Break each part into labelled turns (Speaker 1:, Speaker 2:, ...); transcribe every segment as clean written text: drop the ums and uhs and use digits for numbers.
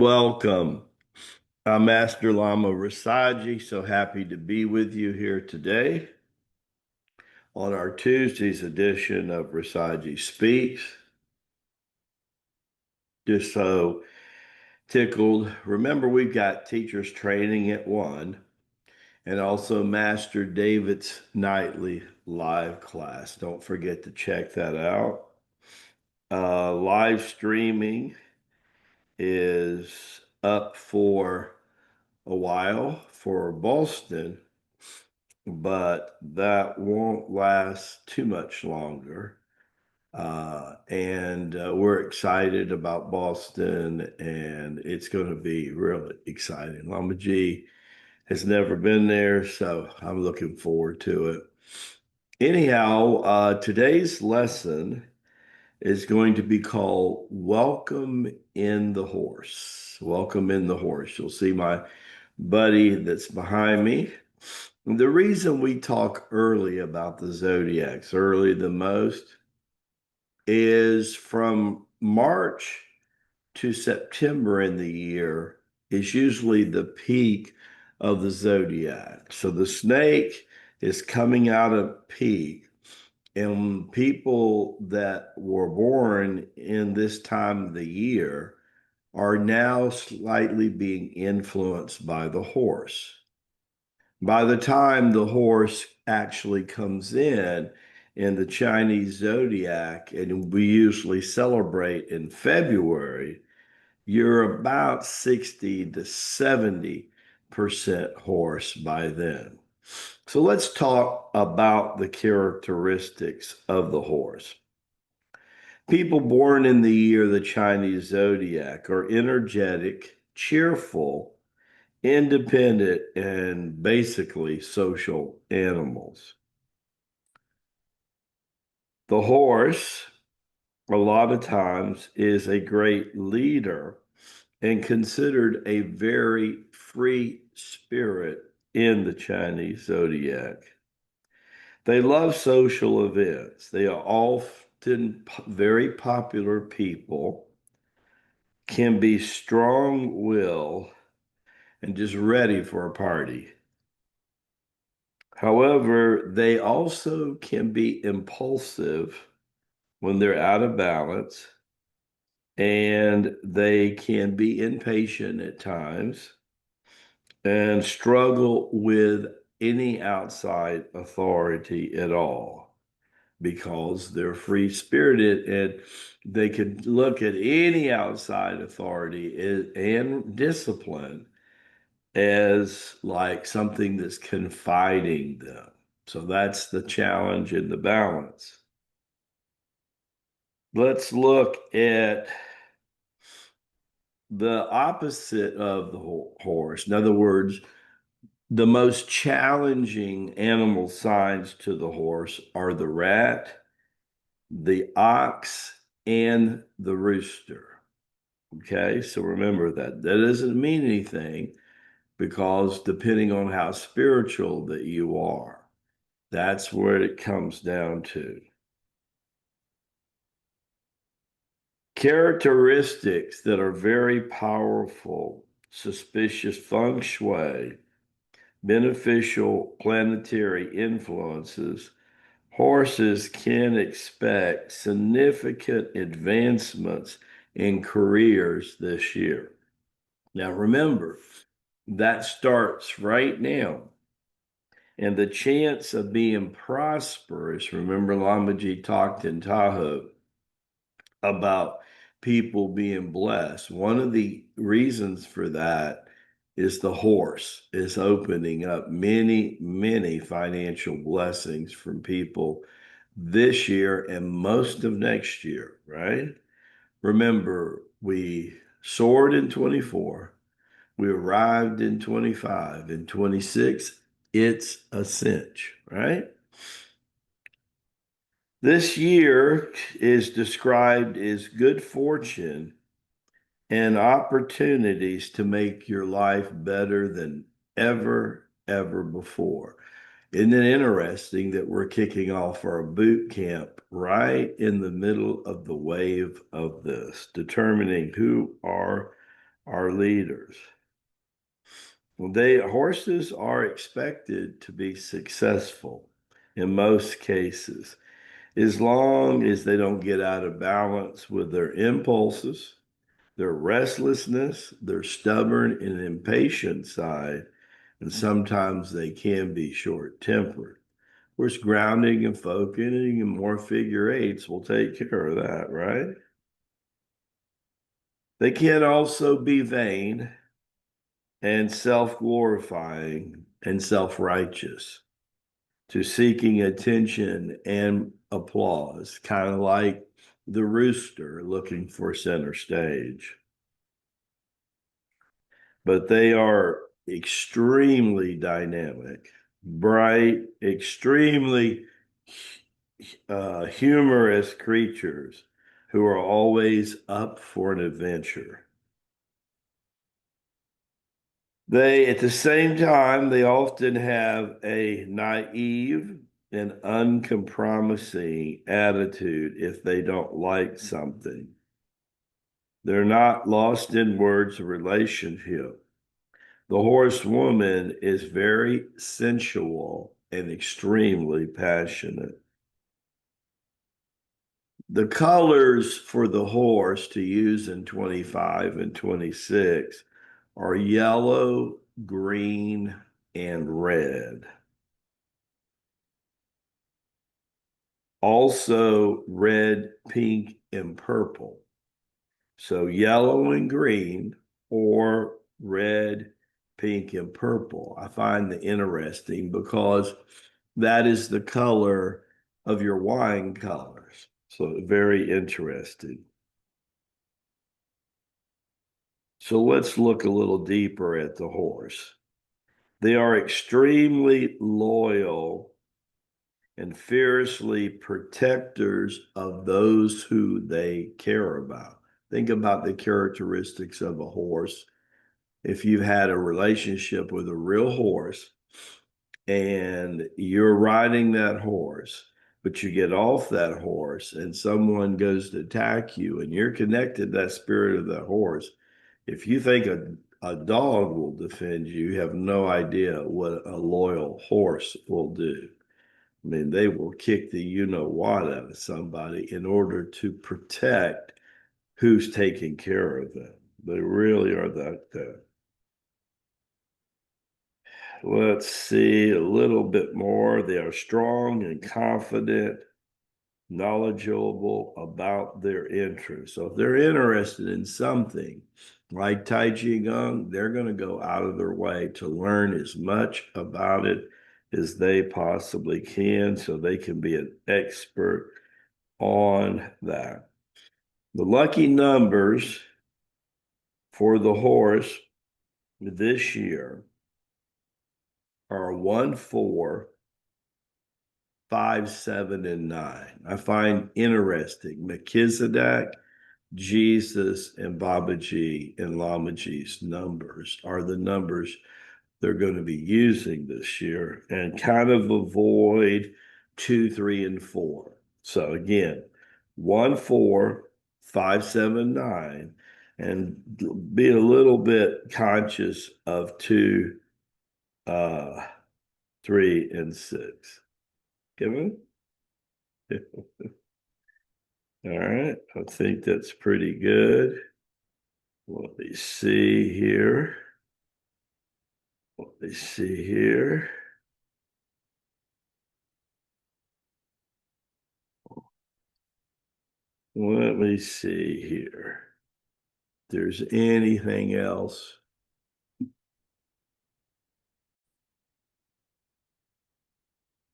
Speaker 1: Welcome. I'm Master Lama Rasaji. So happy to be with you here today on our Tuesday's edition of Rasaji Speaks. Just so tickled. Remember, we've got teachers training at 1 and also Master David's nightly live class. Don't forget to check that out. Live streaming is up for a while for Boston, but that won't last too much longer. And we're excited about Boston, and it's going to be really exciting. Lama G has never been there, so I'm looking forward to it. Anyhow, today's lesson is going to be called Welcome in the Horse. Welcome in the Horse. You'll see my buddy that's behind me. The reason we talk early about the zodiacs, early the most, is from March to September in the year is usually the peak of the zodiac. So the snake is coming out of peak, and people that were born in this time of the year are now slightly being influenced by the horse. By the time the horse actually comes in the Chinese zodiac, and we usually celebrate in February, you're about 60 to 70% horse by then. So let's talk about the characteristics of the horse. People born in the year of the Chinese zodiac are energetic, cheerful, independent, and basically social animals. The horse, a lot of times, is a great leader and considered a very free spirit in the Chinese zodiac. They love social events. They are often very popular people, can be strong-willed, and just ready for a party. However, they also can be impulsive when they're out of balance, and they can be impatient at times and struggle with any outside authority at all because they're free spirited and they can look at any outside authority and discipline as like something that's confiding them. So that's the challenge in the balance. Let's look at the opposite of the horse. In other words, the most challenging animal signs to the horse are the rat, the ox, and the rooster. Okay, so remember that. That doesn't mean anything because depending on how spiritual that you are, that's where it comes down to. Characteristics that are very powerful: suspicious feng shui, beneficial planetary influences. Horses can expect significant advancements in careers this year. Now, remember, that starts right now. And the chance of being prosperous, remember Lamaji talked in Tahoe about people being blessed. One of the reasons for that is the horse is opening up many, many financial blessings from people this year and most of next year, right? Remember, we soared in 24, we arrived in 25, in 26, it's a cinch, right? This year is described as good fortune and opportunities to make your life better than ever before. Isn't it interesting that we're kicking off our boot camp right in the middle of the wave of this, determining who our our leaders. Horses are expected to be successful in most cases, as long as they don't get out of balance with their impulses, their restlessness, their stubborn and impatient side, and sometimes they can be short-tempered. Of course, grounding and focusing and more figure eights will take care of that, right? They can also be vain and self-glorifying and self-righteous, to seeking attention and applause, kind of like the rooster looking for center stage. But they are extremely dynamic, bright, extremely humorous creatures who are always up for an adventure. At the same time, they often have a naive and uncompromising attitude if they don't like something. They're not lost in words of relationship. The horsewoman is very sensual and extremely passionate. The colors for the horse to use in 25 and 26 are yellow, green, and red. Also red, pink, and purple. So yellow and green or red, pink, and purple. I find that interesting because that is the color of your wine colors. So very interesting. So let's look a little deeper at the horse. They are extremely loyal and fiercely protectors of those who they care about. Think about the characteristics of a horse. If you've had a relationship with a real horse and you're riding that horse, but you get off that horse and someone goes to attack you and you're connected to that spirit of that horse, if you think a dog will defend you, you have no idea what a loyal horse will do. I mean, they will kick the you know what out of somebody in order to protect who's taking care of them. They really are that good. Let's see a little bit more. They are strong and confident, knowledgeable about their interests. So if they're interested in something like Tai Chi Gong, they're going to go out of their way to learn as much about it as they possibly can so they can be an expert on that. The lucky numbers for the horse this year are 1, 4, 5, 7, and 9. I find interesting Melchizedek, Jesus, and Babaji and Lamaji's numbers are the numbers they're going to be using this year, and kind of avoid 2, 3, and 4. So again, 1, 4, 5, 7, 9, and be a little bit conscious of 2, 3, and 6. Kevin? All right, I think that's pretty good. Let me see here. Let me see here. Let me see here. If there's anything else.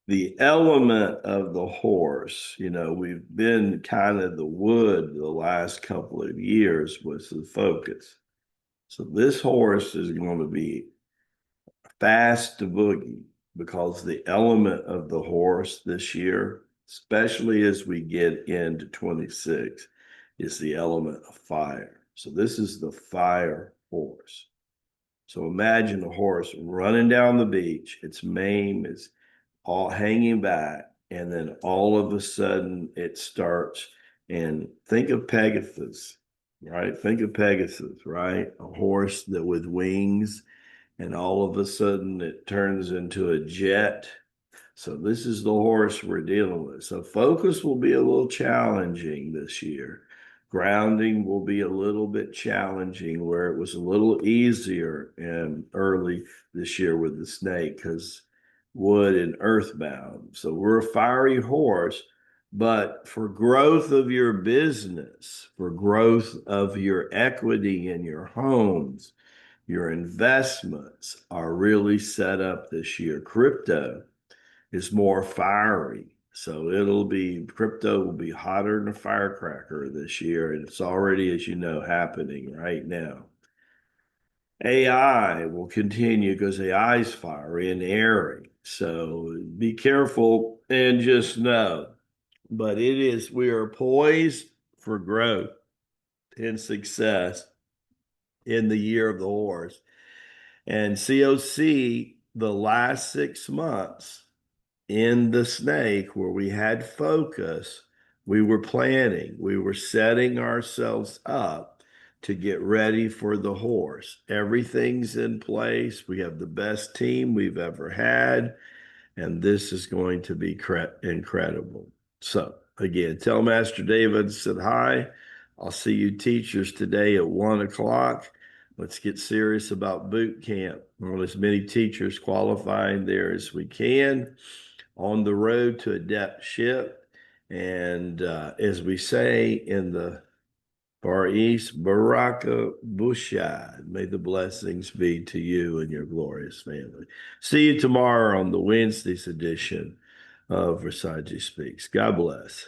Speaker 1: The element of the horse, we've been kind of the wood the last couple of years was the focus. So this horse is going to be fast to boogie because the element of the horse this year, especially as we get into 26, is the element of fire. So this is the fire horse. So imagine a horse running down the beach, its mane is all hanging back, and then all of a sudden it starts. And think of Pegasus. right? Think of Pegasus, right? A horse that with wings, and all of a sudden it turns into a jet. So this is the horse we're dealing with. So focus will be a little challenging this year. Grounding will be a little bit challenging where it was a little easier and early this year with the snake because wood and earthbound. So we're a fiery horse, but for growth of your business, for growth of your equity in your homes, your investments are really set up this year. Crypto is more fiery. So crypto will be hotter than a firecracker this year. And it's already, as you know, happening right now. AI will continue because AI is fiery and airy. So be careful and just know. But we are poised for growth and success in the year of the horse. And COC, the last 6 months, in the snake where we had focus, we were planning, we were setting ourselves up to get ready for the horse. Everything's in place. We have the best team we've ever had, and this is going to be incredible. So, again, tell Master David said hi. I'll see you teachers today at 1 o'clock. Let's get serious about boot camp. I want as many teachers qualifying there as we can on the road to adeptship. And as we say in the Far East, Baraka Bushad. May the blessings be to you and your glorious family. See you tomorrow on the Wednesday's edition of Versace Speaks. God bless.